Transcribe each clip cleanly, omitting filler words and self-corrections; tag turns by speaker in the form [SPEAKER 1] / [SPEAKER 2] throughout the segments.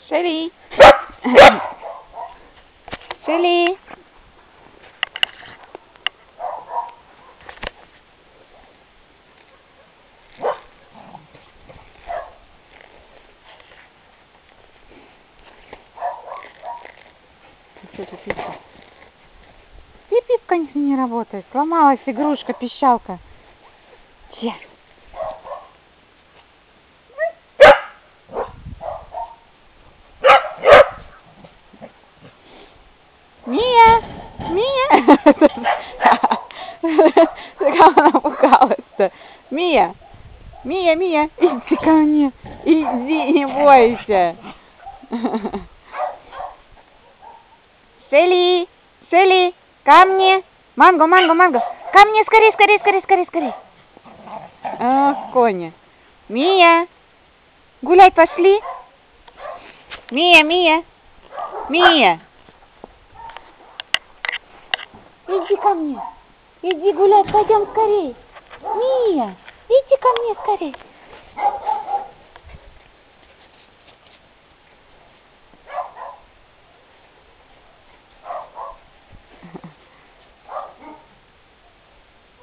[SPEAKER 1] Шелли. Шелли. Пип-пип, конечно, не работает. Сломалась игрушка, пищалка. Че? Мия! Мия! Как она напугалась-то? Мия! Мия, Мия! Иди ко мне! Иди, не бойся! Шелли! Шелли! Ко мне! Манго, манго, манго! Ко мне! Скорей, скорей, скорей, скорей, скорей! Ах, Коня! Мия! Гулять пошли! Мия, Мия! Мия! Иди ко мне! Иди гулять, пойдем скорей! Мия! Иди ко мне скорей!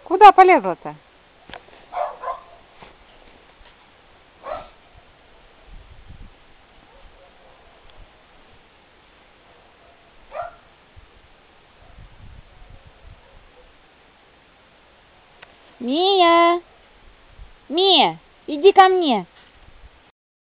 [SPEAKER 1] Куда полезла-то? Мия! Мия! Иди ко мне!